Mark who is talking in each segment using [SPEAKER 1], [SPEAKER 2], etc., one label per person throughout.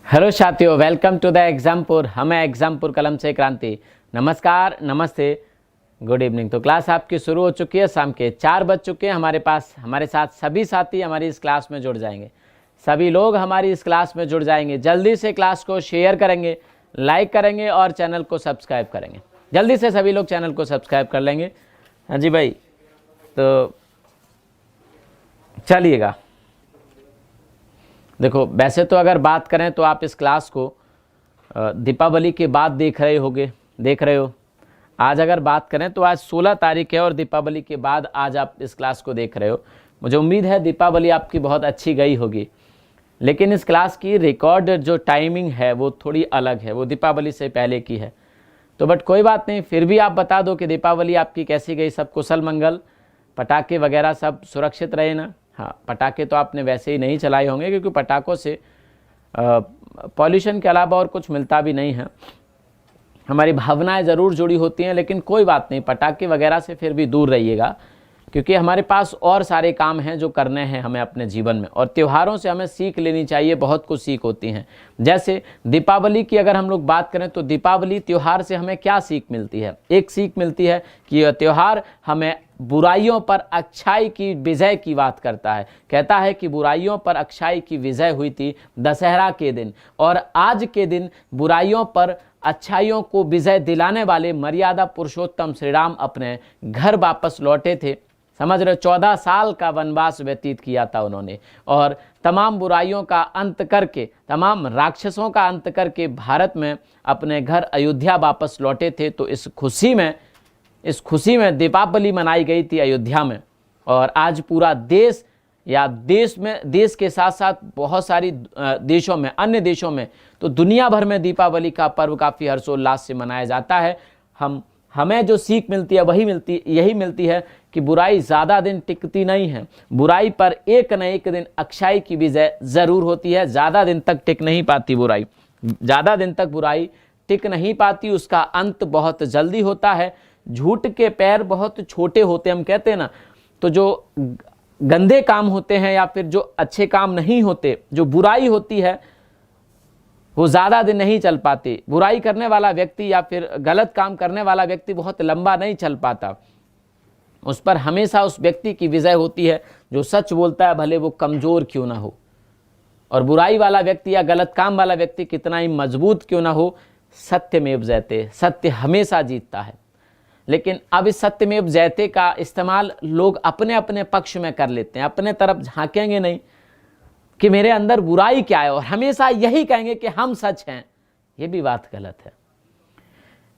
[SPEAKER 1] Hello साथियों, welcome to the Exampur. हम हैं एग्जामपुर कलम से क्रांति। नमस्कार, नमस्ते, गुड इवनिंग। तो क्लास आपकी शुरू हो चुकी है। शाम के 4 बज चुके हैं। हमारे साथ सभी साथी हमारी इस क्लास में जुड़ जाएंगे। सभी लोग हमारी इस क्लास में जुड़ जाएंगे। जल्दी से क्लास को शेयर करेंगे, लाइक करेंगे और चैनल को सब्सक्राइब करेंगे। जल्दी से सभी लोग चैनल को सब्सक्राइब कर लेंगे। हाँ जी भाई, तो चलिएगा। देखो, वैसे तो अगर बात करें तो आप इस क्लास को दीपावली के बाद देख रहे हो। आज अगर बात करें तो आज 16 तारीख है और दीपावली के बाद आज आप इस क्लास को देख रहे हो। मुझे उम्मीद है दीपावली आपकी बहुत अच्छी गई होगी, लेकिन इस क्लास की रिकॉर्ड जो टाइमिंग है वो थोड़ी अलग है, वो दीपावली से पहले की है। तो बट कोई बात नहीं, फिर भी आप बता दो कि दीपावली आपकी कैसी गई। सब कुशल मंगल, पटाखे वगैरह सब सुरक्षित रहे ना। हाँ, पटाखे तो आपने वैसे ही नहीं चलाए होंगे, क्योंकि पटाखों से पॉल्यूशन के अलावा और कुछ मिलता भी नहीं है। हमारी भावनाएं ज़रूर जुड़ी होती हैं, लेकिन कोई बात नहीं, पटाखे वगैरह से फिर भी दूर रहिएगा, क्योंकि हमारे पास और सारे काम हैं जो करने हैं हमें अपने जीवन में। और त्योहारों से हमें सीख लेनी चाहिए, बहुत कुछ सीख होती हैं। जैसे दीपावली की अगर हम लोग बात करें तो दीपावली त्यौहार से हमें क्या सीख मिलती है। एक सीख मिलती है कि यह त्यौहार हमें बुराइयों पर अच्छाई की विजय की बात करता है। कहता है कि बुराइयों पर अच्छाई की विजय हुई थी दशहरा के दिन, और आज के दिन बुराइयों पर अच्छाइयों को विजय दिलाने वाले मर्यादा पुरुषोत्तम श्री राम अपने घर वापस लौटे थे। समझ रहे हो, 14 साल का वनवास व्यतीत किया था उन्होंने, और तमाम बुराइयों का अंत करके, तमाम राक्षसों का अंत करके भारत में अपने घर अयोध्या वापस लौटे थे। तो इस खुशी में दीपावली मनाई गई थी अयोध्या में। और आज पूरा देश, या देश के साथ साथ बहुत सारी देशों में, अन्य देशों में, तो दुनिया भर में दीपावली का पर्व काफ़ी हर्षोल्लास से मनाया जाता है। हमें जो सीख मिलती है यही मिलती है कि बुराई ज़्यादा दिन टिकती नहीं है। बुराई पर एक न एक दिन अच्छाई की विजय ज़रूर होती है। ज़्यादा दिन तक टिक नहीं पाती बुराई, ज़्यादा दिन तक बुराई टिक नहीं पाती, उसका अंत बहुत जल्दी होता है। झूठ के पैर बहुत छोटे होते हैं, हम कहते हैं ना। तो जो गंदे काम होते हैं या फिर जो अच्छे काम नहीं होते, जो बुराई होती है, वो ज़्यादा दिन नहीं चल पाती। बुराई करने वाला व्यक्ति या फिर गलत काम करने वाला व्यक्ति बहुत लंबा नहीं चल पाता। उस पर हमेशा उस व्यक्ति की विजय होती है जो सच बोलता है, भले वो कमज़ोर क्यों ना हो। और बुराई वाला व्यक्ति या गलत काम वाला व्यक्ति कितना ही मजबूत क्यों ना हो, सत्यमेव जयते, सत्य हमेशा जीतता है। लेकिन अब इस सत्यमेव जयते का इस्तेमाल लोग अपने अपने पक्ष में कर लेते हैं। अपने तरफ झांकेंगे नहीं कि मेरे अंदर बुराई क्या है, और हमेशा यही कहेंगे कि हम सच हैं। ये भी बात गलत है।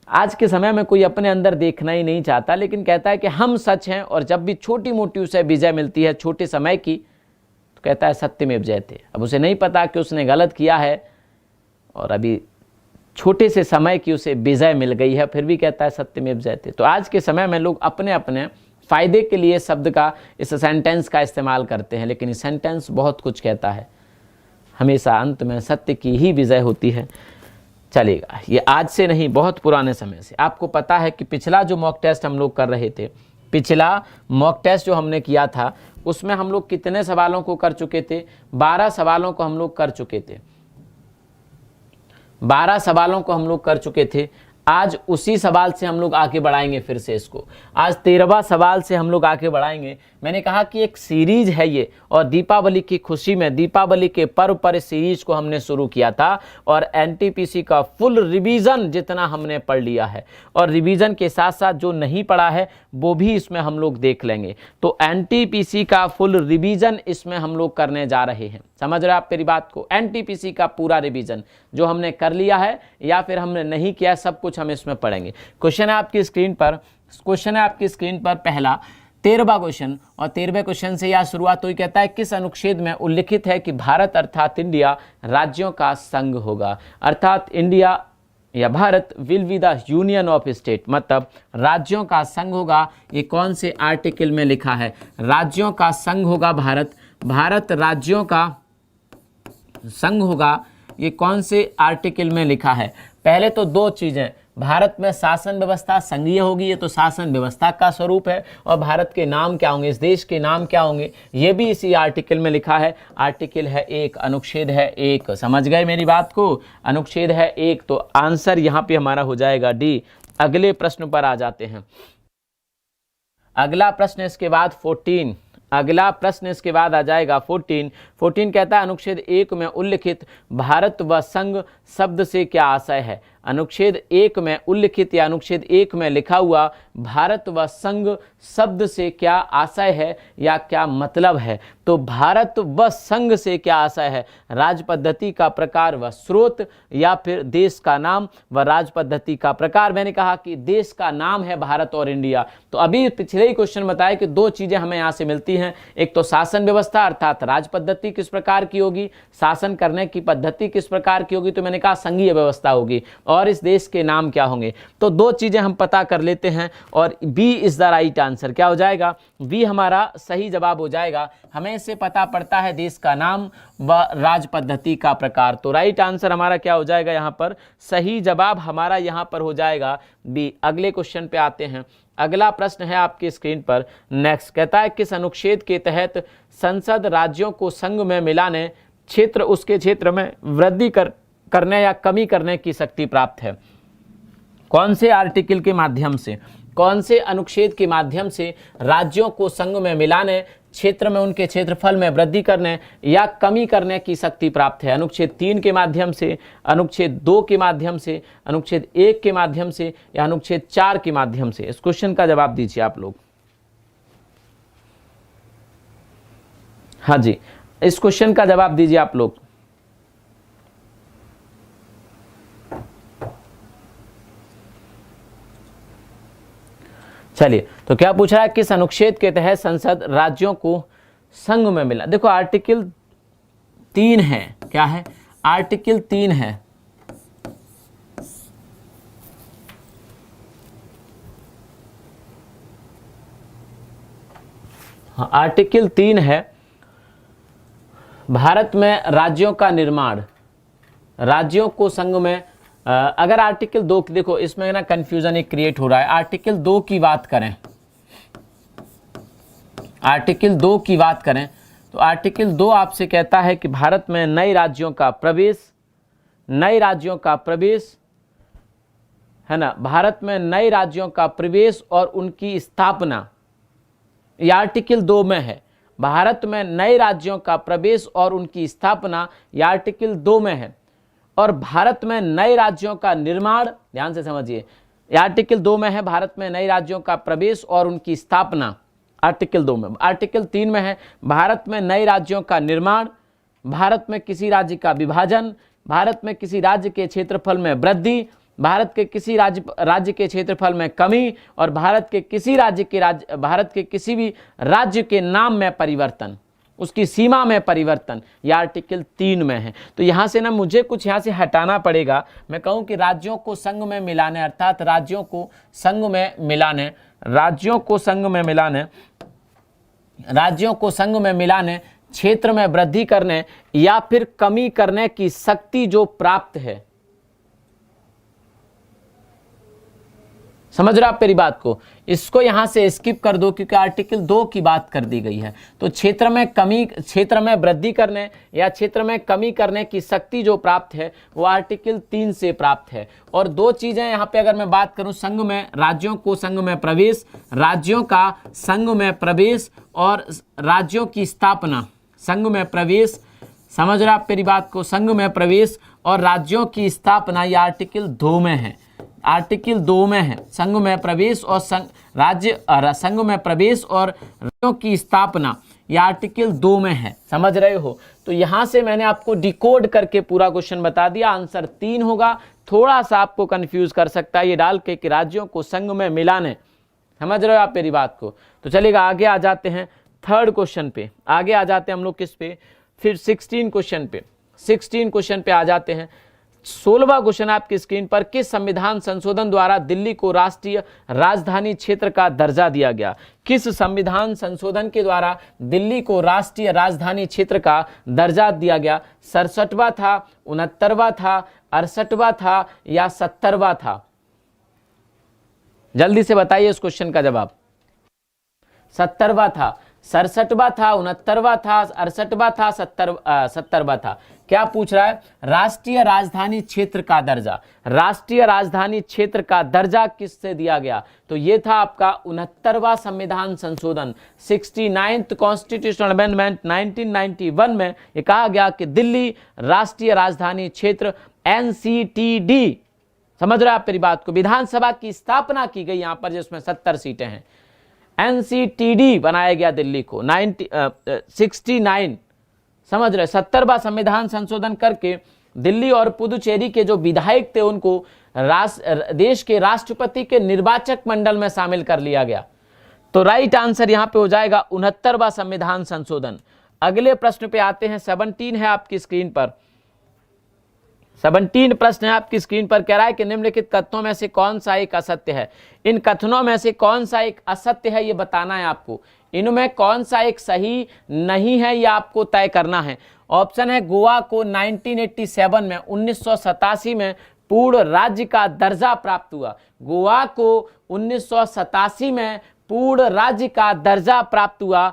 [SPEAKER 1] आज के समय में कोई अपने अंदर देखना ही नहीं चाहता, लेकिन कहता है कि हम सच हैं। और जब भी छोटी मोटी उसे विजय मिलती है छोटे समय की, तो कहता है सत्यमेव जयते। अब उसे नहीं पता कि उसने गलत किया है, और अभी छोटे से समय की उसे विजय मिल गई है, फिर भी कहता है सत्यमेव जयते। तो आज के समय में लोग अपने अपने फायदे के लिए शब्द का, इस सेंटेंस का इस्तेमाल करते हैं, लेकिन ये सेंटेंस बहुत कुछ कहता है। हमेशा अंत में सत्य की ही विजय होती है। चलेगा, ये आज से नहीं, बहुत पुराने समय से। आपको पता है कि पिछला जो मॉक टेस्ट हम लोग कर रहे थे, पिछला मॉक टेस्ट जो हमने किया था, उसमें हम लोग कितने सवालों को कर चुके थे? 12 सवालों को हम लोग कर चुके थे। 12 सवालों को हम लोग कर चुके थे। आज उसी सवाल से हम लोग आगे बढ़ाएंगे। फिर से इसको आज 13वां सवाल से हम लोग आगे बढ़ाएंगे। मैंने कहा कि एक सीरीज है ये, और दीपावली की खुशी में, दीपावली के पर्व पर इस सीरीज को हमने शुरू किया था, और एनटीपीसी का फुल रिवीजन जितना हमने पढ़ लिया है, और रिवीजन के साथ साथ जो नहीं पढ़ा है वो भी इसमें हम लोग देख लेंगे। तो एनटीपीसी का फुल रिवीजन इसमें हम लोग करने जा रहे हैं। समझ रहे आप मेरी बात को? एनटीपीसी का पूरा रिवीजन जो हमने कर लिया है या फिर हमने नहीं किया, सब कुछ हम इसमें पढ़ेंगे। क्वेश्चन है आपकी स्क्रीन पर पहला 13वां क्वेश्चन, और 13वें क्वेश्चन से यह शुरुआत हुई। कहता है किस अनुच्छेद में उल्लिखित है कि भारत अर्थात इंडिया राज्यों का संघ होगा। अर्थात इंडिया या Bharat will be the union of state, मतलब राज्यों का संघ होगा। ये कौन से आर्टिकल में लिखा है? राज्यों का संघ होगा भारत राज्यों का संघ होगा। ये कौन से आर्टिकल में लिखा है? पहले तो दो चीज़ें, भारत में शासन व्यवस्था संघीय होगी, ये तो शासन व्यवस्था का स्वरूप है। और भारत के नाम क्या होंगे, इस देश के नाम क्या होंगे, ये भी इसी आर्टिकल में लिखा है। आर्टिकल है 1, अनुच्छेद है 1। समझ गए मेरी बात को, अनुच्छेद है 1। तो आंसर यहाँ पे हमारा हो जाएगा डी। अगले प्रश्न पर आ जाते हैं। अगला प्रश्न इसके बाद 14, अगला प्रश्न इसके बाद आ जाएगा 14 कहता है अनुच्छेद 1 में उल्लिखित भारत व संघ शब्द से क्या आशय है। अनुच्छेद 1 में उल्लिखित या अनुच्छेद 1 में लिखा हुआ भारत व संघ शब्द से क्या आशय है या क्या मतलब है। तो भारत व संघ से क्या आशय है, राज पद्धति का प्रकार व स्रोत या फिर देश का नाम व राज पद्धति का प्रकार। मैंने कहा कि देश का नाम है भारत और इंडिया। तो अभी पिछले ही क्वेश्चन बताया कि दो चीजें हमें यहाँ से मिलती हैं, एक तो शासन व्यवस्था अर्थात राज पद्धति किस प्रकार की होगी, शासन करने की पद्धति किस प्रकार की होगी, तो मैंने कहा संघीय व्यवस्था होगी, और इस देश के नाम क्या होंगे। तो दो चीजें हम पता कर लेते हैं और B is the right answer. क्या हो जाएगा, बी हमारा सही जवाब हो जाएगा। हमें इससे पता पड़ता है देश का नाम व राज पद्धति का प्रकार। तो राइट आंसर हमारा क्या हो जाएगा, यहाँ पर सही जवाब हमारा यहाँ पर हो जाएगा बी। अगले क्वेश्चन पे आते हैं। अगला प्रश्न है आपकी स्क्रीन पर। नेक्स्ट कहता है किस अनुच्छेद के तहत संसद राज्यों को संघ में मिलाने, क्षेत्र उसके क्षेत्र में वृद्धि करने या कमी करने की शक्ति प्राप्त है। कौन से आर्टिकल के माध्यम से, कौन से अनुच्छेद के माध्यम से राज्यों को संघ में मिलाने, क्षेत्र में उनके क्षेत्रफल में वृद्धि करने या कमी करने की शक्ति प्राप्त है। अनुच्छेद 3 के माध्यम से, अनुच्छेद 2 के माध्यम से, अनुच्छेद 1 के माध्यम से या अनुच्छेद 4 के माध्यम से। इस क्वेश्चन का जवाब दीजिए आप लोग। हाँ जी, इस क्वेश्चन का जवाब दीजिए आप लोग। चलिए, तो क्या पूछ रहा है, किस अनुच्छेद के तहत संसद राज्यों को संघ में मिला। देखो आर्टिकल 3 है, क्या है, आर्टिकल 3 है। हाँ, आर्टिकल 3 है, भारत में राज्यों का निर्माण, राज्यों को संघ में। अगर आर्टिकल 2 की, देखो इसमें ना कंफ्यूजन एक क्रिएट हो रहा है। आर्टिकल 2 की बात करें, आर्टिकल 2 की बात करें तो आर्टिकल 2 आपसे कहता है कि भारत में नए राज्यों का प्रवेश, नए राज्यों का प्रवेश है ना, भारत में नए राज्यों का प्रवेश और उनकी स्थापना, यह आर्टिकल 2 में है। भारत में नए राज्यों का प्रवेश और उनकी स्थापना, यह आर्टिकल 2 में है। और भारत में नए राज्यों का निर्माण, ध्यान से समझिए, आर्टिकल 2 में है भारत में नए राज्यों का प्रवेश और उनकी स्थापना, आर्टिकल 2 में। आर्टिकल 3 में है भारत में नए राज्यों का निर्माण, भारत में किसी राज्य का विभाजन, भारत में किसी राज्य के क्षेत्रफल में वृद्धि, भारत के किसी राज्य के क्षेत्रफल में कमी और भारत के किसी भी राज्य के नाम में परिवर्तन, उसकी सीमा में परिवर्तन, यह आर्टिकल 3 में है। तो यहाँ से ना मुझे कुछ यहाँ से हटाना पड़ेगा। मैं कहूँ कि राज्यों को संघ में मिलाने, अर्थात राज्यों को संघ में मिलाने, राज्यों को संघ में मिलाने, राज्यों को संघ में मिलाने, क्षेत्र में वृद्धि करने या फिर कमी करने की शक्ति जो प्राप्त है। समझ रहे आप मेरी बात को, इसको यहां से स्किप कर दो क्योंकि आर्टिकल 2 की बात कर दी गई है। तो क्षेत्र में कमी, क्षेत्र में वृद्धि करने या क्षेत्र में कमी करने की शक्ति जो प्राप्त है वो आर्टिकल 3 से प्राप्त है। और दो चीजें यहां पे अगर मैं बात करूं, संघ में, राज्यों को संघ में प्रवेश, राज्यों का संघ में प्रवेश और राज्यों की स्थापना, संघ में प्रवेश, समझ रहे आप मेरी बात को, संघ में प्रवेश और राज्यों की स्थापना, यह आर्टिकल 2 में है। आर्टिकल 2 में है संघ में प्रवेश और संघ में प्रवेश और राज्यों की स्थापना, यह आर्टिकल 2 में है। समझ रहे हो। तो यहां से मैंने आपको डिकोड करके पूरा क्वेश्चन बता दिया। आंसर 3 होगा। थोड़ा सा आपको कंफ्यूज कर सकता है ये डाल के कि राज्यों को संघ में मिलाने। समझ रहे हो आप मेरी बात को। तो चलिएगा आगे आ जाते हैं थर्ड क्वेश्चन पे। आगे आ जाते हैं हम लोग किस पे, फिर 16 क्वेश्चन पे। 16 क्वेश्चन पे आ जाते हैं। 16वां क्वेश्चन आपकी स्क्रीन पर, किस संविधान संशोधन द्वारा दिल्ली को राष्ट्रीय राजधानी क्षेत्र का दर्जा दिया गया। किस संविधान संशोधन के द्वारा दिल्ली को राष्ट्रीय राजधानी क्षेत्र का दर्जा दिया गया। 67वां था, 69वां था, 68वां था या 70वां था। जल्दी से बताइए इस क्वेश्चन का जवाब। 70वां था, 67वां था, 69वां था, 68वां था, 70वां था। क्या पूछ रहा है? राष्ट्रीय राजधानी क्षेत्र का दर्जा, राष्ट्रीय राजधानी क्षेत्र का दर्जा किससे दिया गया? तो ये था आपका 69वां संविधान संशोधन, 69th कॉन्स्टिट्यूशनल अमेंडमेंट 1991 में ये कहा गया कि दिल्ली राष्ट्रीय राजधानी क्षेत्र NCTD, समझ रहे हैं आप मेरी बात को? विधानसभा की स्थापना की गई यहां पर जिसमें 70 सीटें हैं, NCTD बनाया गया दिल्ली को 69, समझ रहे? 70वां संविधान संशोधन करके दिल्ली और पुदुचेरी के जो विधायक थे उनको देश के राष्ट्रपति के निर्वाचक मंडल में शामिल कर लिया गया। तो राइट आंसर यहां पे हो जाएगा 69वां संविधान संशोधन। अगले प्रश्न पे आते हैं, 17 है आपकी स्क्रीन पर, 17 प्रश्न है आपकी स्क्रीन पर। कह रहा है कि निम्नलिखित कथनों में से कौन सा एक असत्य है? इन कथनों में से कौन सा एक असत्य है ये बताना है आपको। इनमें कौन सा एक सही नहीं है ये आपको तय करना है। ऑप्शन है गोवा को 1987 में 1987 में पूर्ण राज्य का दर्जा प्राप्त हुआ। गोवा को 1987 में पूर्ण राज्य का दर्जा प्राप्त हुआ,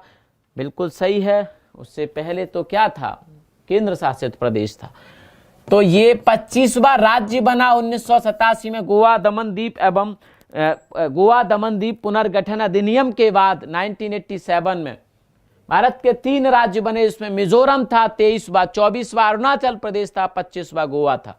[SPEAKER 1] बिल्कुल सही है। उससे पहले तो क्या था? केंद्र शासित प्रदेश था। तो ये 25वां राज्य बना 1987 में गोवा दमन द्वीप एवं गोवा दमन द्वीप पुनर्गठन अधिनियम के बाद 1987 में भारत के 3 राज्य बने, जिसमें मिजोरम था 23वां, 24वां अरुणाचल प्रदेश था, 25वां गोवा था।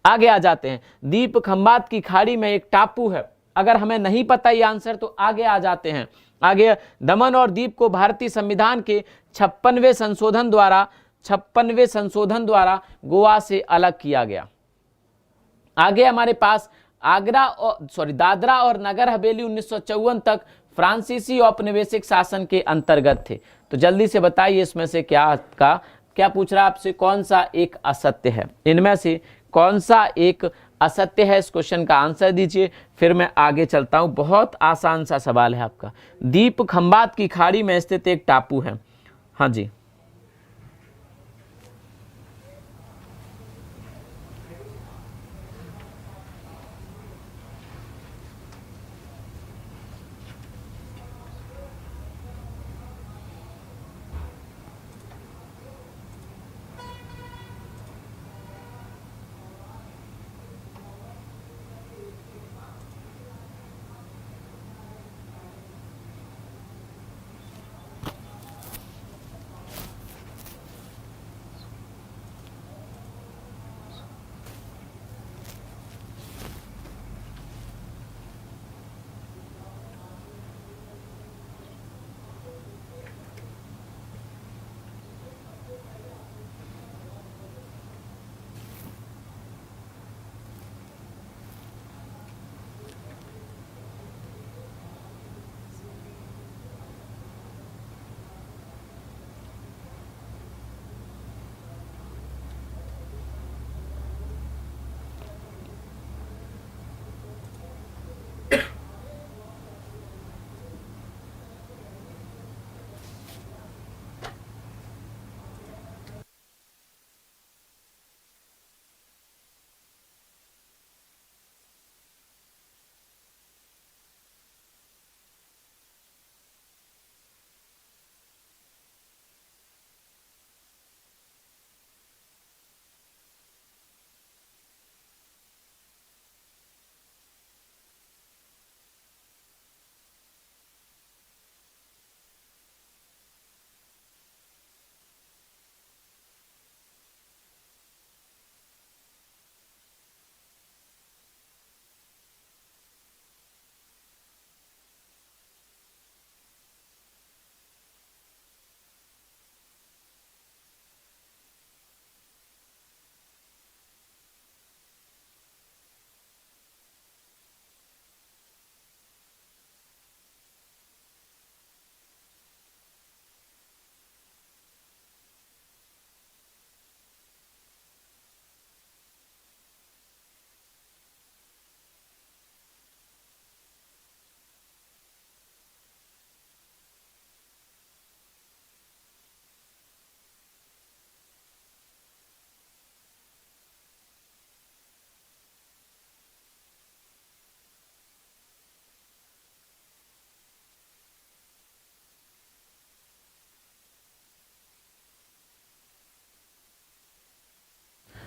[SPEAKER 1] आगे आ जाते हैं, द्वीप खंबात की खाड़ी में एक टापू है। अगर हमें नहीं पता ये आंसर तो आगे आ जाते हैं। आगे, दमन और दीव को भारतीय संविधान के 56वें संशोधन द्वारा गोवा से अलग किया गया। आगे हमारे पास दादरा और नगर हवेली 1954 तक फ्रांसीसी औपनिवेशिक शासन के अंतर्गत थे। तो जल्दी से बताइए इसमें से क्या पूछ रहा है आपसे, कौन सा एक असत्य है? इनमें से कौन सा एक असत्य है? इस क्वेश्चन का आंसर दीजिए, फिर मैं आगे चलता हूं। बहुत आसान सा सवाल है आपका। द्वीप खंबात की खाड़ी में स्थित एक टापू है। हाँ जी,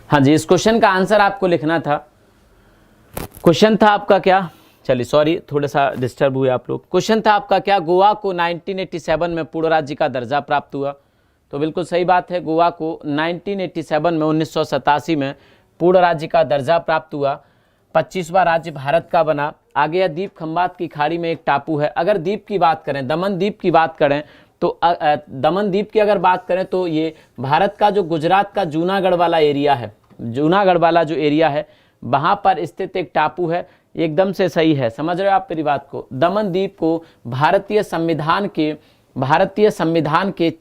[SPEAKER 1] हाँ जी, इस क्वेश्चन का आंसर आपको लिखना था। क्वेश्चन था आपका क्या, चलिए सॉरी थोड़ा सा डिस्टर्ब हुए आप लोग। क्वेश्चन था आपका क्या, गोवा को 1987 में पूर्ण राज्य का दर्जा प्राप्त हुआ। तो बिल्कुल सही बात है, गोवा को 1987 में 1987 में पूर्ण राज्य का दर्जा प्राप्त हुआ। 25वां राज्य भारत का बना। आगे यह द्वीप खंबात की खाड़ी में एक टापू है। अगर द्वीप की बात करें, दमन द्वीप की बात करें तो दमन द्वीप की अगर बात करें तो ये भारत का जो गुजरात का जूनागढ़ वाला एरिया है, जूनागढ़ वाला जो एरिया है वहाँ पर स्थित एक टापू है। एकदम से सही है, समझ रहे हो आप मेरी बात को। दमन द्वीप को भारतीय संविधान के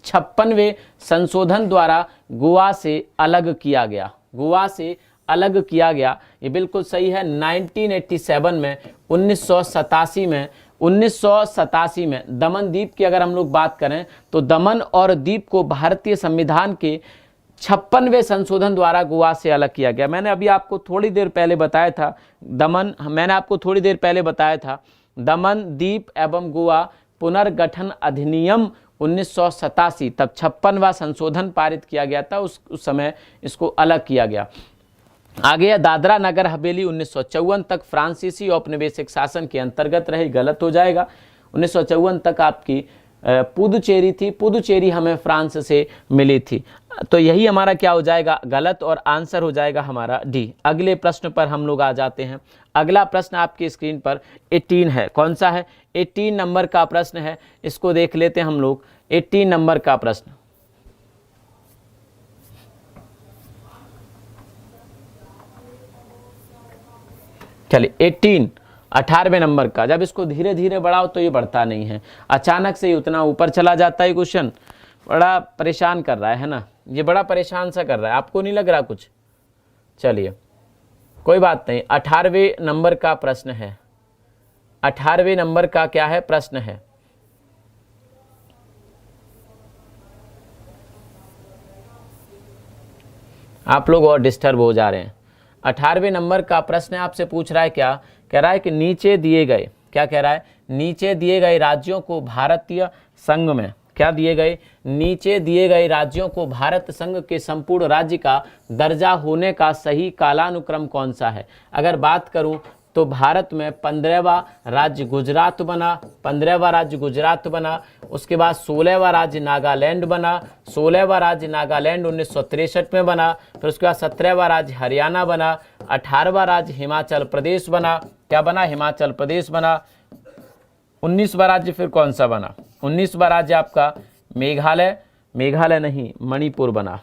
[SPEAKER 1] 56वें संशोधन द्वारा गोवा से अलग किया गया, गोवा से अलग किया गया। ये बिल्कुल सही है। 1987 में 1987 में दमन द्वीप की अगर हम लोग बात करें तो दमन और द्वीप को भारतीय संविधान के 56वें संशोधन द्वारा गोवा से अलग किया गया। मैंने अभी आपको थोड़ी देर पहले बताया था दमन द्वीप एवं गोवा पुनर्गठन अधिनियम 1987, तब 56वां संशोधन पारित किया गया था, उस समय इसको अलग किया गया। आगे दादरा नगर हवेली 1954 तक फ्रांसीसी औपनिवेशिक शासन के अंतर्गत रही, गलत हो जाएगा। 1954 तक आपकी पुदुचेरी थी, पुदुचेरी हमें फ्रांस से मिली थी। तो यही हमारा क्या हो जाएगा, गलत, और आंसर हो जाएगा हमारा डी। अगले प्रश्न पर हम लोग आ जाते हैं। अगला प्रश्न आपकी स्क्रीन पर 18 है। कौन सा है? 18 नंबर का प्रश्न है। इसको देख लेते हैं हम लोग। 18 नंबर का प्रश्न, चलिए 18वें नंबर का। जब इसको धीरे धीरे बढ़ाओ तो ये बढ़ता नहीं है, अचानक से ही उतना ऊपर चला जाता है। क्वेश्चन बड़ा परेशान कर रहा है ना, ये बड़ा परेशान सा कर रहा है, आपको नहीं लग रहा कुछ? चलिए कोई बात नहीं। 18वें नंबर का प्रश्न है। 18वें नंबर का क्या है, प्रश्न है। आप लोग और डिस्टर्ब हो जा रहे हैं। 18वें नंबर का प्रश्न आपसे पूछ रहा है, क्या कह रहा है कि नीचे दिए गए, क्या कह रहा है, नीचे दिए गए राज्यों को भारतीय संघ में, क्या दिए गए, नीचे दिए गए राज्यों को भारत संघ के संपूर्ण राज्य का दर्जा होने का सही कालानुक्रम कौन सा है? अगर बात करूं तो भारत में 15वां राज्य गुजरात बना, 15वां राज्य गुजरात बना। उसके बाद 16वां राज्य नागालैंड बना, 16वां राज्य नागालैंड 1963 में बना। फिर उसके बाद 17वां राज्य हरियाणा बना, 18वां राज्य हिमाचल प्रदेश बना। क्या बना? हिमाचल प्रदेश बना। 19वां राज्य फिर कौन सा बना? 19वां राज्य आपका मेघालय, मेघालय नहीं मणिपुर बना।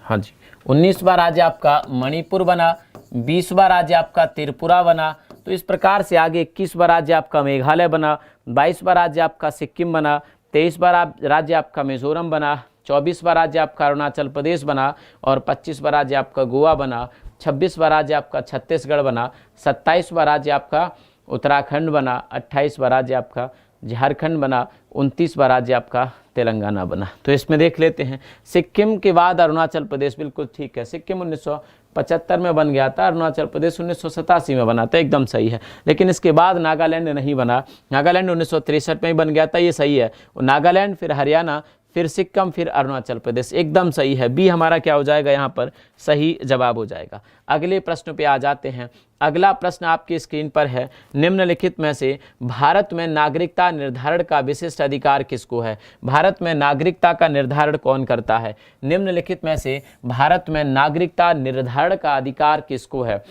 [SPEAKER 1] हाँ जी, 19वां राज्य आपका मणिपुर बना। 20वां राज्य आपका त्रिपुरा बना। तो इस प्रकार से आगे 21वां राज्य आपका मेघालय बना, 22वां राज्य आपका सिक्किम बना, 23वां राज्य आपका मिजोरम बना, 24वां राज्य आपका अरुणाचल प्रदेश बना, और 25वां राज्य आपका गोवा बना, 26वां राज्य आपका छत्तीसगढ़ बना, 27वां राज्य आपका उत्तराखंड बना, 28वां राज्य आपका झारखंड बना, 29वां राज्य आपका तेलंगाना बना। तो इसमें देख लेते हैं, सिक्किम के बाद अरुणाचल प्रदेश, बिल्कुल ठीक है। सिक्किम 1975 में बन गया था, अरुणाचल प्रदेश 1987 में बना था, एकदम सही है। लेकिन इसके बाद नागालैंड नहीं बना, नागालैंड 1963 में ही बन गया था, ये सही है। नागालैंड, फिर हरियाणा, फिर सिक्किम, फिर अरुणाचल प्रदेश, एकदम सही है। बी हमारा क्या हो जाएगा, यहाँ पर सही जवाब हो जाएगा। अगले प्रश्न पे आ जाते हैं। अगला प्रश्न आपकी स्क्रीन पर है, निम्नलिखित में से भारत में नागरिकता निर्धारण का विशिष्ट अधिकार किसको है? भारत में नागरिकता का निर्धारण कौन करता है? निम्नलिखित में से भारत में नागरिकता निर्धारण का अधिकार किसको है?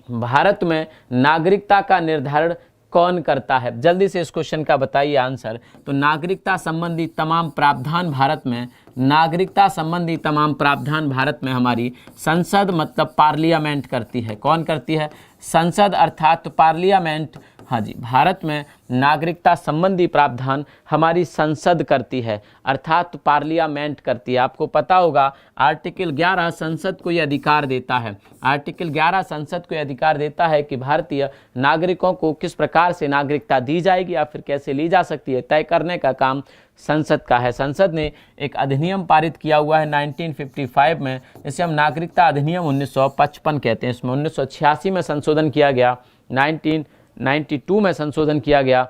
[SPEAKER 1] भारत में नागरिकता का निर्धारण कौन करता है? जल्दी से इस क्वेश्चन का बताइए आंसर। तो नागरिकता संबंधी तमाम प्रावधान भारत में, नागरिकता संबंधी तमाम प्रावधान भारत में हमारी संसद मतलब पार्लियामेंट करती है। कौन करती है? संसद अर्थात पार्लियामेंट। हाँ जी, भारत में नागरिकता संबंधी प्रावधान हमारी संसद करती है, अर्थात पार्लियामेंट करती है। आपको पता होगा आर्टिकल 11 संसद को यह अधिकार देता है, आर्टिकल 11 संसद को यह अधिकार देता है कि भारतीय नागरिकों को किस प्रकार से नागरिकता दी जाएगी या फिर कैसे ली जा सकती है, तय करने का काम संसद का है। संसद ने एक अधिनियम पारित किया हुआ है 1955 में, जिसे हम नागरिकता अधिनियम 1955 कहते हैं। इसमें 1986 में संशोधन किया गया, 1992 में संशोधन किया गया,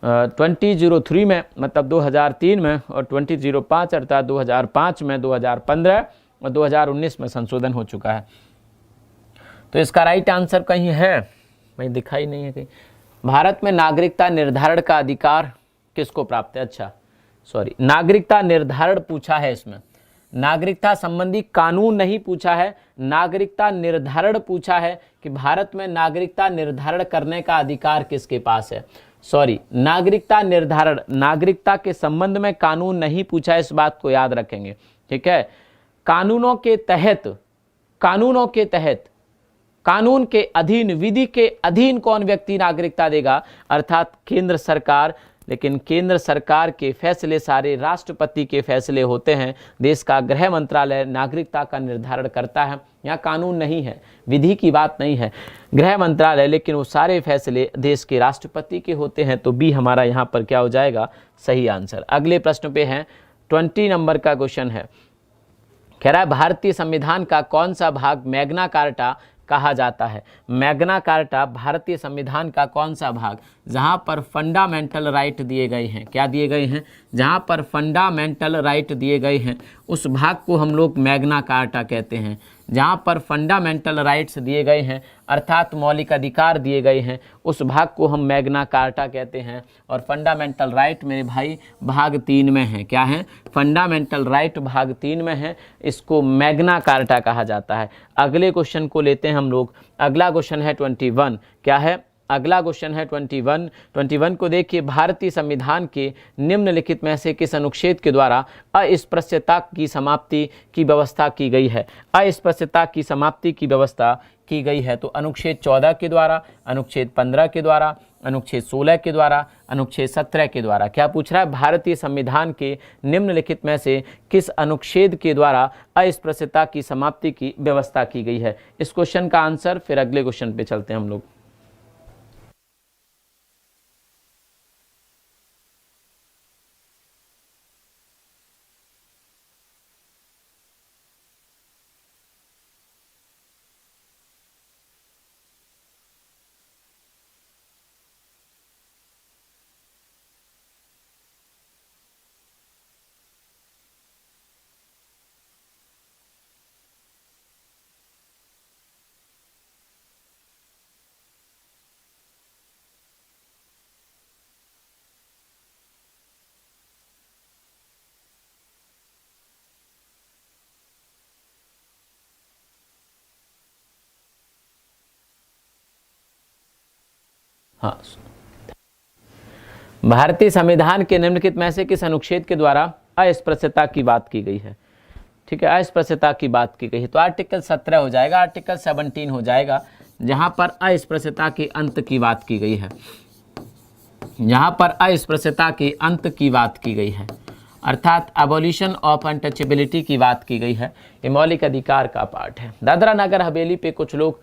[SPEAKER 1] 2003 में मतलब 2003 में, और 2005 अर्थात 2005 में, 2015 और 2019 में संशोधन हो चुका है। तो इसका राइट आंसर कहीं है, कहीं दिखाई नहीं है कहीं। भारत में नागरिकता निर्धारण का अधिकार किसको प्राप्त है? अच्छा सॉरी, नागरिकता निर्धारण पूछा है, इसमें नागरिकता संबंधी कानून नहीं पूछा है, नागरिकता निर्धारण पूछा है कि भारत में नागरिकता निर्धारण करने का अधिकार किसके पास है। सॉरी, नागरिकता निर्धारण, नागरिकता के संबंध में कानून नहीं पूछा है, इस बात को याद रखेंगे, ठीक है। कानूनों के तहत, कानून के अधीन, विधि के अधीन कौन व्यक्ति नागरिकता देगा? अर्थात केंद्र सरकार। लेकिन केंद्र सरकार के फैसले सारे राष्ट्रपति के फैसले होते हैं। देश का गृह मंत्रालय नागरिकता का निर्धारण करता है। यहाँ कानून नहीं है, विधि की बात नहीं है, गृह मंत्रालय, लेकिन वो सारे फैसले देश के राष्ट्रपति के होते हैं। तो बी हमारा यहाँ पर क्या हो जाएगा? सही आंसर। अगले प्रश्न पे हैं, 20 नंबर का क्वेश्चन है, कह रहा है भारतीय संविधान का कौन सा भाग मैग्ना कार्टा कहा जाता है? मैग्ना कार्टा भारतीय संविधान का कौन सा भाग, जहां पर फंडामेंटल राइट दिए गए हैं, क्या दिए गए हैं? जहां पर फंडामेंटल राइट दिए गए हैं उस भाग को हम लोग मैग्ना कार्टा कहते हैं। जहां पर फंडामेंटल राइट्स दिए गए हैं अर्थात मौलिक अधिकार दिए गए हैं, उस भाग को हम मैग्ना कार्टा कहते हैं। और फंडामेंटल राइट मेरे भाई भाग 3 में है। क्या है? फंडामेंटल राइट भाग 3 में है, इसको मैग्ना कार्टा कहा जाता है। अगले क्वेश्चन को लेते हैं हम लोग। अगला क्वेश्चन है 21। क्या है? अगला क्वेश्चन है 21 को देखिए, भारतीय संविधान के निम्नलिखित में से किस अनुच्छेद के द्वारा अस्पृश्यता की समाप्ति की व्यवस्था की गई है? अस्पृश्यता की समाप्ति की व्यवस्था की गई है। तो अनुच्छेद 14 के द्वारा, अनुच्छेद 15 के द्वारा, अनुच्छेद 16 के द्वारा, अनुच्छेद 17 के द्वारा। क्या पूछ रहा है? भारतीय संविधान के निम्नलिखित में से किस अनुच्छेद के द्वारा अस्पृश्यता की समाप्ति की व्यवस्था की गई है? इस क्वेश्चन का आंसर फिर अगले क्वेश्चन पे चलते हैं हम लोग। हाँ, भारतीय संविधान के निम्नलिखित में से किस अनुच्छेद के द्वारा अस्पृश्यता की बात की गई है? ठीक है, अस्पृश्यता की बात की गई है तो आर्टिकल 17 हो जाएगा, आर्टिकल 17 हो जाएगा, जहां पर अस्पृश्यता के अंत की बात की गई है, जहां पर अस्पृश्यता के अंत की बात की गई है, अर्थात एबॉलिशन ऑफ अनटचेबिलिटी की बात की गई है। ये मौलिक अधिकार का पार्ट है। दादरा नगर हवेली पे कुछ लोग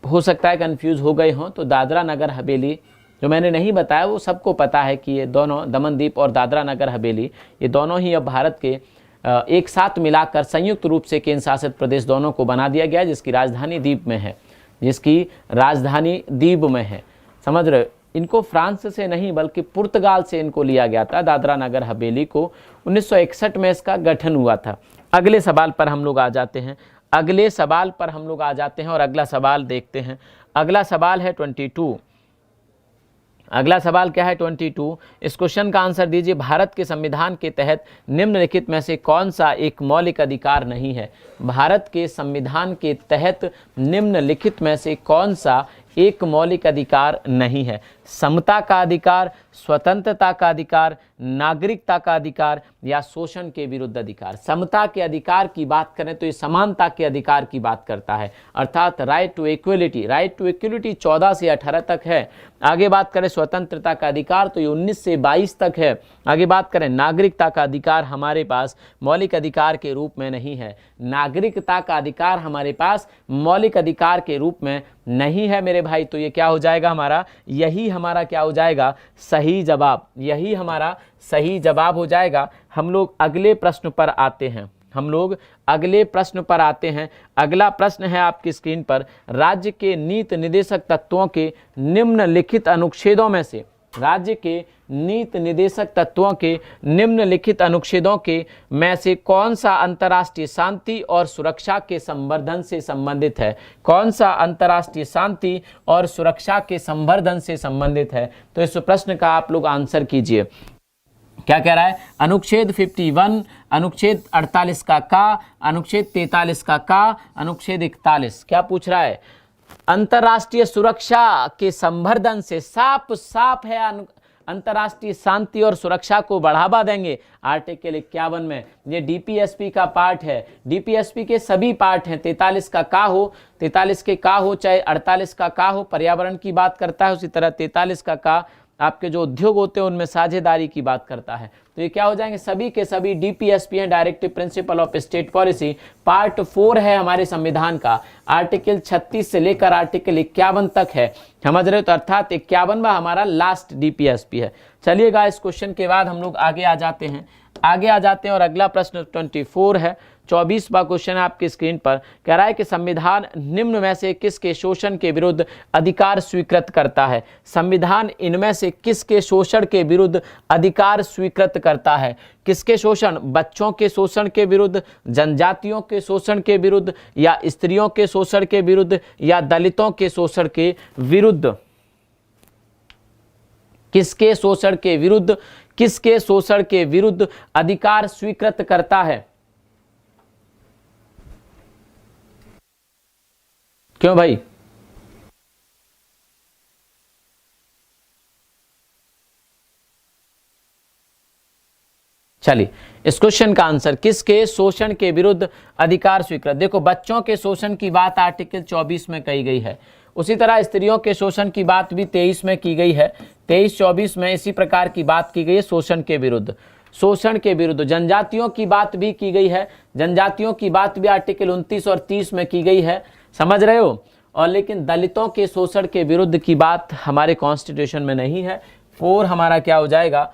[SPEAKER 1] हो सकता है कंफ्यूज हो गए हों, तो दादरा नगर हवेली जो मैंने नहीं बताया वो सबको पता है कि ये दोनों, दमनदीप और दादरा नगर हवेली, ये दोनों ही अब भारत के एक साथ मिलाकर संयुक्त रूप से केंद्र शासित प्रदेश दोनों को बना दिया गया, जिसकी राजधानी द्वीप में है, जिसकी राजधानी द्वीप में है। समझ रहे? इनको फ्रांस से नहीं बल्कि पुर्तगाल से इनको लिया गया था। दादरा नगर हवेली को 1961 में इसका गठन हुआ था। अगले सवाल पर हम लोग आ जाते हैं, अगले सवाल पर हम लोग आ जाते हैं और अगला सवाल देखते हैं। अगला सवाल है 22। अगला सवाल क्या है? 22। इस क्वेश्चन का आंसर दीजिए। भारत के संविधान के तहत निम्नलिखित में से कौन सा एक मौलिक अधिकार नहीं है? भारत के संविधान के तहत निम्नलिखित में से कौन सा एक मौलिक अधिकार नहीं है? समता का अधिकार, स्वतंत्रता का अधिकार, नागरिकता का अधिकार या शोषण के विरुद्ध अधिकार? समता के अधिकार की बात करें तो ये समानता के अधिकार की बात करता है, अर्थात right to equality. Right to equality 14 से 18 तक है। आगे बात करें स्वतंत्रता का अधिकार तो ये 19 से 22 तक है। आगे बात करें नागरिकता का अधिकार, हमारे पास मौलिक अधिकार के रूप में नहीं है। नागरिकता का अधिकार हमारे पास मौलिक अधिकार के रूप में नहीं है मेरे भाई। तो ये क्या हो जाएगा हमारा? यही हमारा क्या हो जाएगा? सही जवाब। यही हमारा सही जवाब हो जाएगा। हम लोग अगले प्रश्न पर आते हैं। हम लोग अगले प्रश्न पर आते हैं। अगला प्रश्न है आपकी स्क्रीन पर, राज्य के नीति निर्देशक तत्वों के निम्नलिखित अनुच्छेदों में से राज्य के नीति निर्देशक तत्वों के निम्नलिखित अनुच्छेदों के में से कौन सा अंतर्राष्ट्रीय शांति और सुरक्षा के संवर्धन से संबंधित है? कौन सा अंतर्राष्ट्रीय शांति और सुरक्षा के संवर्धन से संबंधित है? तो इस प्रश्न का आप लोग आंसर कीजिए। क्या कह रहा है? अनुच्छेद 51, अनुच्छेद 48 का, अनुच्छेद 43 का, अनुच्छेद 41। क्या पूछ रहा है? अंतर्राष्ट्रीय सुरक्षा के संवर्धन से साफ साफ है अंतर्राष्ट्रीय शांति और सुरक्षा को बढ़ावा देंगे। आर्टिकल 51 में ये डीपीएसपी का पार्ट है, डीपीएसपी के सभी पार्ट हैं। 43 का हो, 43 के का हो, चाहे 48 का हो, पर्यावरण की बात करता है। उसी तरह 43 का आपके जो उद्योग होते हैं उनमें साझेदारी की बात करता है। तो ये क्या हो जाएंगे? सभी के सभी डीपीएसपी हैं, directive principle of state policy. Part 4 है हमारे संविधान का, आर्टिकल 36 से लेकर आर्टिकल 51 तक है। समझ रहे हो? तो अर्थात 51वां हमारा लास्ट डीपीएसपी है। चलिएगा, इस क्वेश्चन के बाद हम लोग आगे आ जाते हैं और अगला प्रश्न 24 है। 24वां क्वेश्चन है आपकी स्क्रीन पर। कह रहा है कि संविधान निम्न में से किसके शोषण के विरुद्ध अधिकार स्वीकृत करता है? संविधान इनमें से किसके शोषण के विरुद्ध अधिकार स्वीकृत करता है? किसके शोषण? बच्चों के शोषण के विरुद्ध, जनजातियों के शोषण के विरुद्ध, या स्त्रियों के शोषण के विरुद्ध, या दलितों के शोषण के विरुद्ध? किसके शोषण के विरुद्ध, किसके शोषण के विरुद्ध अधिकार स्वीकृत करता है? क्यों भाई? चलिए, इस क्वेश्चन का आंसर किसके शोषण के विरुद्ध अधिकार स्वीकृत। देखो, बच्चों के शोषण की बात आर्टिकल 24 में कही गई है। उसी तरह स्त्रियों के शोषण की बात भी 23 में की गई है। 23-24 में इसी प्रकार की बात की गई है शोषण के विरुद्ध, शोषण के विरुद्ध। जनजातियों की बात भी की गई है, जनजातियों की बात भी आर्टिकल 29 और 30 में की गई है। समझ रहे हो? और लेकिन दलितों के शोषण के विरुद्ध की बात हमारे कॉन्स्टिट्यूशन में नहीं है। 4 हमारा क्या हो जाएगा?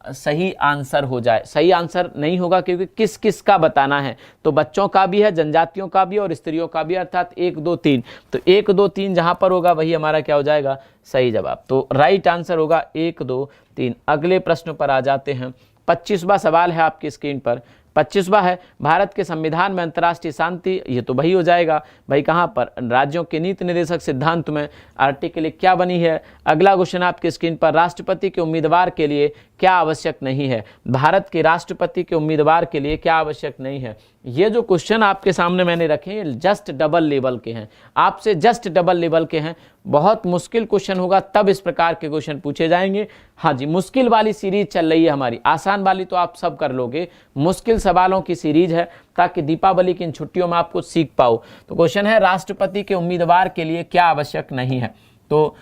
[SPEAKER 1] सही आंसर हो जाए। सही आंसर नहीं होगा क्योंकि किस किस का बताना है। तो बच्चों का भी है, जनजातियों का भी और स्त्रियों का भी, अर्थात 1, 2, 3। तो 1, 2, 3 जहां पर होगा वही हमारा क्या हो जाएगा? सही जवाब। तो राइट आंसर होगा 1, 2, 3। अगले प्रश्न पर आ जाते हैं। 25वां सवाल है आपकी स्क्रीन पर। 25वां है, भारत के संविधान में अंतर्राष्ट्रीय शांति, ये तो वही हो जाएगा भाई। कहाँ पर? राज्यों के नीति निर्देशक सिद्धांत में आर्टिकल क्या बनी है। अगला क्वेश्चन आपकी स्क्रीन पर, राष्ट्रपति के उम्मीदवार के लिए क्या आवश्यक नहीं है? भारत के राष्ट्रपति के उम्मीदवार के लिए क्या आवश्यक नहीं है? ये जो क्वेश्चन आपके सामने मैंने रखे हैं जस्ट डबल लेवल के हैं, आपसे जस्ट डबल लेवल के हैं। बहुत मुश्किल क्वेश्चन होगा तब इस प्रकार के क्वेश्चन पूछे जाएंगे। हाँ जी, मुश्किल वाली सीरीज चल रही है हमारी, आसान वाली तो आप सब कर लोगे, मुश्किल सवालों की सीरीज है ताकि दीपावली की इन छुट्टियों में आपको सीख पाओ। तो क्वेश्चन है, राष्ट्रपति के उम्मीदवार के लिए क्या आवश्यक नहीं है? तो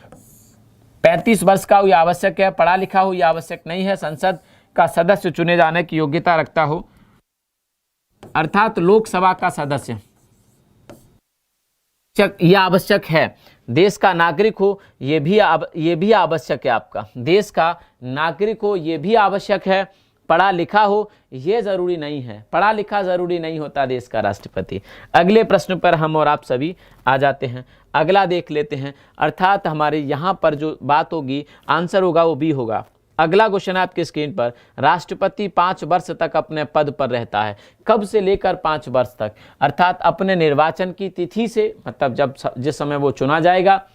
[SPEAKER 1] 35 वर्ष का हो या आवश्यक है, पढ़ा लिखा हो या आवश्यक नहीं है, संसद का सदस्य चुने जाने की योग्यता रखता हो, अर्थात लोकसभा का सदस्य, यह आवश्यक है। देश का नागरिक हो, ये भी आवश्यक है। आपका देश का नागरिक हो, ये भी आवश्यक है। पढ़ा लिखा हो, ये जरूरी नहीं है, पढ़ा लिखा जरूरी नहीं होता देश का राष्ट्रपति। अगले प्रश्न पर हम और आप सभी आ जाते हैं। अगला देख लेते हैं, अर्थात हमारे यहाँ पर जो बात होगी, आंसर होगा वो बी होगा। अगला क्वेश्चन आपकी स्क्रीन पर, राष्ट्रपति 5 वर्ष तक अपने पद पर रहता है। कब से लेकर 5 वर्ष तक? अर्थात अपने निर्वाचन की तिथि से, मतलब जिस समय वो चुना जाएगा,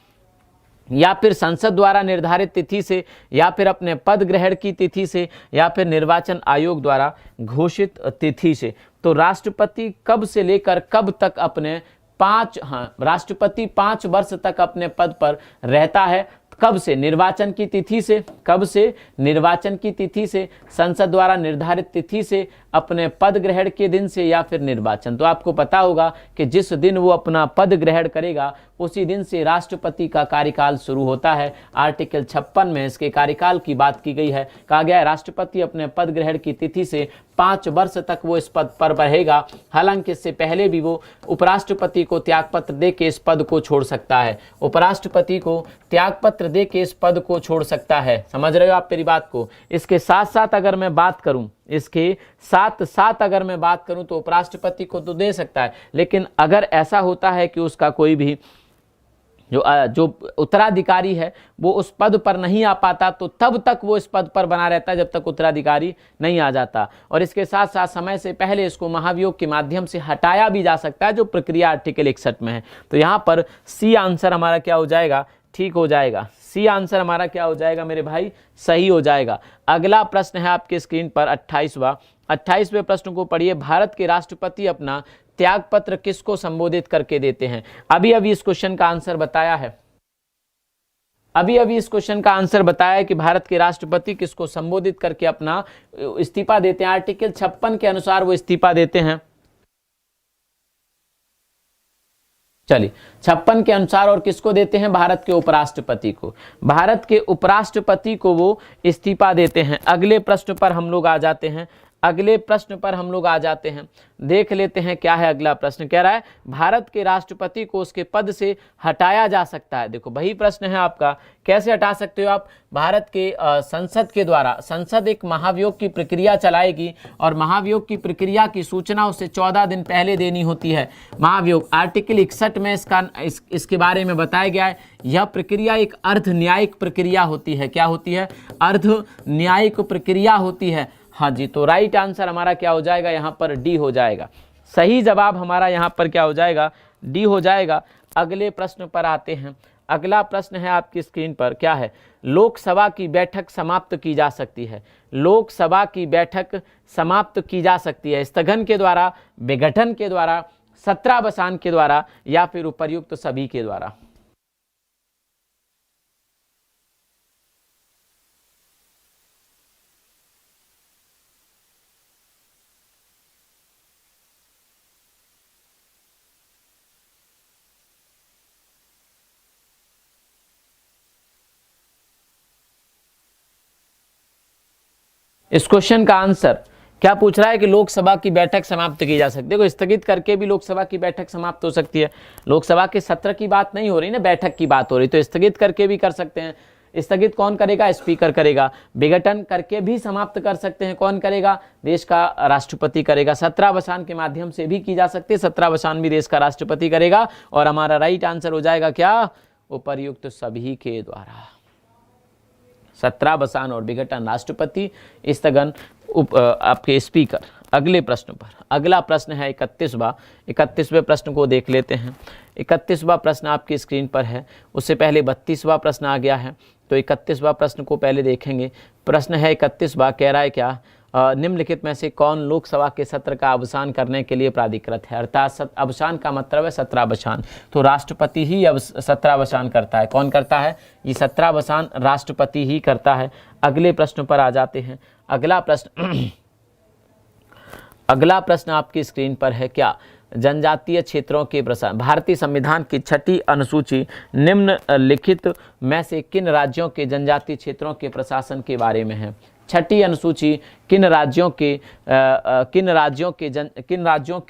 [SPEAKER 1] या फिर संसद द्वारा निर्धारित तिथि से, या फिर अपने पद ग्रहण की तिथि से, या फिर निर्वाचन आयोग द्वारा घोषित तिथि से। तो राष्ट्रपति कब से लेकर कब तक अपने राष्ट्रपति 5 वर्ष तक अपने पद पर रहता है। कब से? निर्वाचन की तिथि से। कब से? निर्वाचन की तिथि से, संसद द्वारा निर्धारित तिथि से, अपने पद ग्रहण के दिन से, या फिर निर्वाचन। तो आपको पता होगा कि जिस दिन वो अपना पद ग्रहण करेगा उसी दिन से राष्ट्रपति का कार्यकाल शुरू होता है। आर्टिकल 56 में इसके कार्यकाल की बात की गई है। कहा गया है राष्ट्रपति अपने पद ग्रहण की तिथि से 5 वर्ष तक वो इस पद पर रहेगा। हालांकि इससे पहले भी वो उपराष्ट्रपति को त्यागपत्र दे के इस पद को छोड़ सकता है। उपराष्ट्रपति को त्यागपत्र दे के इस पद को छोड़ सकता है। समझ रहे हो आप मेरी बात को? इसके साथ साथ अगर मैं बात करूं, तो उपराष्ट्रपति को तो दे सकता है, लेकिन अगर ऐसा होता है कि उसका कोई भी जो उत्तराधिकारी है वो उस पद पर नहीं आ पाता, तो तब तक वो इस पद पर बना रहता है जब तक उत्तराधिकारी नहीं आ जाता। और इसके साथ साथ समय से पहले इसको महाभियोग के माध्यम से हटाया भी जा सकता है, जो प्रक्रिया आर्टिकल 61 में है। तो यहाँ पर सी आंसर हमारा क्या हो जाएगा, ठीक हो जाएगा। सी आंसर हमारा क्या हो जाएगा मेरे भाई, सही हो जाएगा। अगला प्रश्न है आपके स्क्रीन पर 28वें प्रश्न को पढ़िए। भारत के राष्ट्रपति अपना त्याग पत्र किसको संबोधित करके देते हैं? अभी इस क्वेश्चन का आंसर बताया है, इस क्वेश्चन का आंसर बताया है कि भारत के राष्ट्रपति किसको संबोधित करके अपना इस्तीफा देते हैं। आर्टिकल 56 के अनुसार वो इस्तीफा देते हैं। चलिए 56 के अनुसार, और किसको देते हैं? भारत के उपराष्ट्रपति को। भारत के उपराष्ट्रपति को वो इस्तीफा देते हैं। अगले प्रश्न पर हम लोग आ जाते हैं, देख लेते हैं क्या है अगला प्रश्न। कह रहा है भारत के राष्ट्रपति को उसके पद से हटाया जा सकता है। देखो वही प्रश्न है आपका, कैसे हटा सकते हो आप? भारत के संसद के द्वारा, संसद एक महाभियोग की प्रक्रिया चलाएगी, और महाभियोग की प्रक्रिया की सूचना उसे 14 दिन पहले देनी होती है। महाभियोग आर्टिकल 61 में इसके बारे में बताया गया है। यह प्रक्रिया एक अर्ध न्यायिक प्रक्रिया होती है। क्या होती है? अर्ध न्यायिक प्रक्रिया होती है। हाँ जी, तो राइट आंसर हमारा क्या हो जाएगा? यहाँ पर डी हो जाएगा। सही जवाब हमारा यहाँ पर क्या हो जाएगा? डी हो जाएगा। अगले प्रश्न पर आते हैं। अगला प्रश्न है आपकी स्क्रीन पर, क्या है? लोकसभा की बैठक समाप्त की जा सकती है। लोकसभा की बैठक समाप्त की जा सकती है स्थगन के द्वारा, विघटन के द्वारा, सत्रावसान के द्वारा, या फिर उपर्युक्त सभी के द्वारा। इस क्वेश्चन का आंसर क्या पूछ रहा है कि लोकसभा की बैठक समाप्त की जा सकती है। देखो स्थगित करके भी लोकसभा की बैठक समाप्त हो सकती है। लोकसभा के सत्र की बात नहीं हो रही ना, बैठक की बात हो रही, तो स्थगित करके भी कर सकते हैं। स्थगित कौन करेगा? स्पीकर करेगा। विघटन करके भी समाप्त कर सकते हैं। कौन करेगा? देश का राष्ट्रपति करेगा। सत्रावसान के माध्यम से भी की जा सकती है। सत्रावसान भी देश का राष्ट्रपति करेगा। और हमारा राइट आंसर हो जाएगा क्या? उपर्युक्त सभी के द्वारा। सत्रावसान और विघटन राष्ट्रपति, स्थगन आपके स्पीकर। अगले प्रश्न पर, अगला प्रश्न है 31वें प्रश्न को देख लेते हैं। 31वां प्रश्न आपकी स्क्रीन पर है। उससे पहले 32वां प्रश्न आ गया है, तो 31वां प्रश्न को पहले देखेंगे। प्रश्न है 31वां, कह रहा है क्या? निम्नलिखित में से कौन लोकसभा के सत्र का अवसान करने के लिए प्राधिकृत है? अर्थात अवसान का मतलब है सत्रावसान, तो राष्ट्रपति ही सत्रावसान करता है। कौन करता है? ये सत्रावसान राष्ट्रपति ही करता है। अगले प्रश्न पर आ जाते हैं। अगला प्रश्न आपकी स्क्रीन पर है, क्या? जनजातीय क्षेत्रों के प्रसार। भारतीय संविधान की 6ठी अनुसूची निम्नलिखित में से किन राज्यों के जनजातीय क्षेत्रों के प्रशासन के बारे में है? 6ठी अनुसूची किन राज्यों के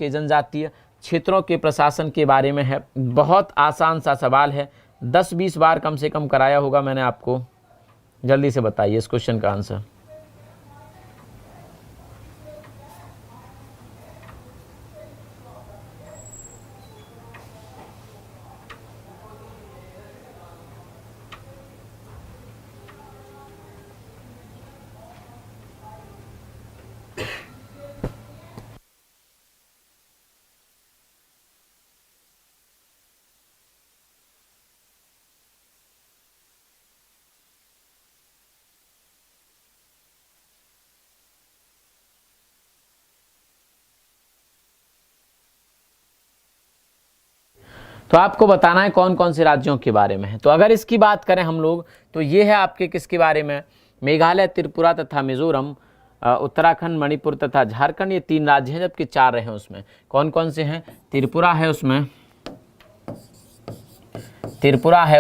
[SPEAKER 1] जनजातीय क्षेत्रों के प्रशासन के बारे में है? बहुत आसान सा सवाल है, 10-20 बार कम से कम कराया होगा मैंने आपको। जल्दी से बताइए इस क्वेश्चन का आंसर। तो आपको बताना है कौन कौन से राज्यों के बारे में है। तो अगर इसकी बात करें हम लोग, तो ये है आपके किसके बारे में? मेघालय, त्रिपुरा तथा मिजोरम, उत्तराखंड, मणिपुर तथा झारखंड। ये 3 राज्य हैं, जबकि 4 हैं उसमें। कौन कौन से हैं? त्रिपुरा है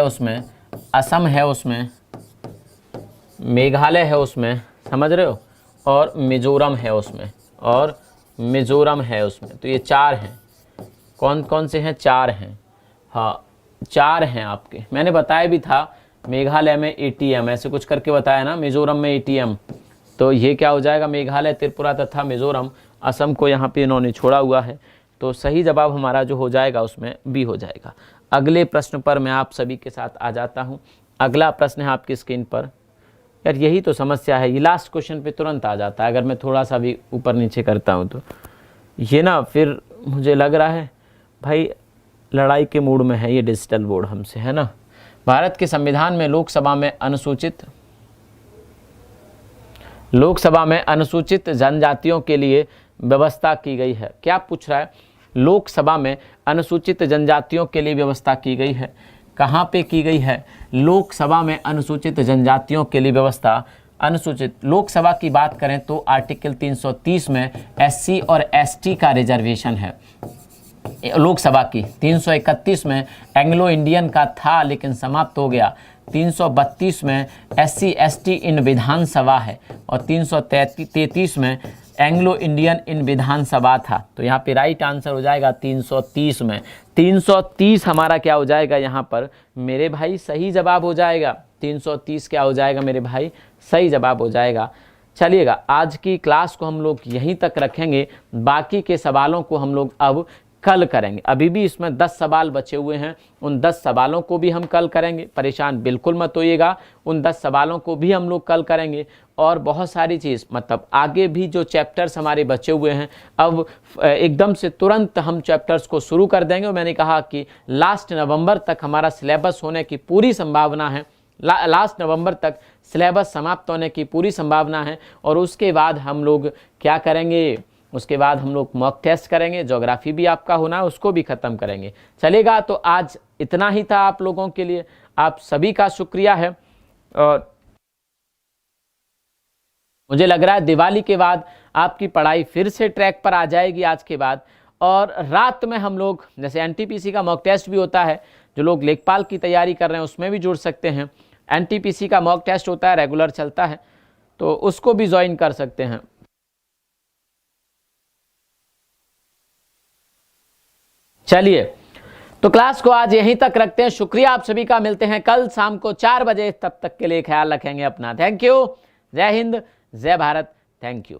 [SPEAKER 1] उसमें, असम है उसमें, मेघालय है उसमें, समझ रहे हो, और मिजोरम है उसमें, तो ये 4 हैं। कौन कौन से हैं? 4 हैं। हाँ 4 हैं आपके। मैंने बताया भी था, मेघालय में ATM ऐसे कुछ करके बताया ना, मिजोरम में ATM। तो ये क्या हो जाएगा? मेघालय, त्रिपुरा तथा मिजोरम। असम को यहाँ पे इन्होंने छोड़ा हुआ है, तो सही जवाब हमारा जो हो जाएगा उसमें बी हो जाएगा। अगले प्रश्न पर मैं आप सभी के साथ आ जाता हूँ। अगला प्रश्न है आपकी स्क्रीन पर। यार यही तो समस्या है, ये लास्ट क्वेश्चन पे तुरंत आ जाता है, अगर मैं थोड़ा सा भी ऊपर नीचे करता हूँ तो ये ना फिर मुझे लग रहा है भाई लड़ाई के मूड में है ये डिजिटल बोर्ड हमसे, है ना। भारत के संविधान में लोकसभा में अनुसूचित जनजातियों के लिए व्यवस्था की गई है। क्या पूछ रहा है? लोकसभा में अनुसूचित जनजातियों के लिए व्यवस्था की गई है। कहाँ पे की गई है? लोकसभा में अनुसूचित जनजातियों के लिए व्यवस्था। अनुसूचित लोकसभा की बात करें तो आर्टिकल 330 में एससी और एसटी का रिजर्वेशन है। लोकसभा की 331 में एंग्लो इंडियन का था लेकिन समाप्त हो गया। 332 में एससी एसटी इन विधानसभा है और 333 में एंग्लो इंडियन इन विधानसभा था। तो यहाँ पे राइट आंसर हो जाएगा 330 में। 330 हमारा क्या हो जाएगा यहाँ पर मेरे भाई? सही जवाब हो जाएगा। 330 क्या हो जाएगा मेरे भाई? सही जवाब हो जाएगा। चलिएगा, आज की क्लास को हम लोग यहीं तक रखेंगे, बाकी के सवालों को हम लोग अब कल करेंगे। अभी भी इसमें 10 सवाल बचे हुए हैं, उन 10 सवालों को भी हम कल करेंगे। परेशान बिल्कुल मत होइएगा, उन 10 सवालों को भी हम लोग कल करेंगे। और बहुत सारी चीज़ मतलब आगे भी जो चैप्टर्स हमारे बचे हुए हैं अब एकदम से तुरंत हम चैप्टर्स को शुरू कर देंगे। और मैंने कहा कि लास्ट नवंबर तक हमारा सिलेबस होने की पूरी संभावना है, लास्ट नवंबर तक सिलेबस समाप्त होने की पूरी संभावना है। और उसके बाद हम लोग क्या करेंगे? उसके बाद हम लोग मॉक टेस्ट करेंगे, ज्योग्राफी भी आपका होना है उसको भी ख़त्म करेंगे। चलेगा, तो आज इतना ही था आप लोगों के लिए। आप सभी का शुक्रिया है। और मुझे लग रहा है दिवाली के बाद आपकी पढ़ाई फिर से ट्रैक पर आ जाएगी आज के बाद। और रात में हम लोग जैसे एनटीपीसी का मॉक टेस्ट भी होता है, जो लोग लेखपाल की तैयारी कर रहे हैं उसमें भी जुड़ सकते हैं। एनटीपीसी का मॉक टेस्ट होता है, रेगुलर चलता है, तो उसको भी ज्वाइन कर सकते हैं। चलिए, तो क्लास को आज यहीं तक रखते हैं। शुक्रिया आप सभी का। मिलते हैं कल शाम को 4 बजे। तब तक के लिए ख्याल रखेंगे अपना। Thank you. जय हिंद, जय भारत। Thank you.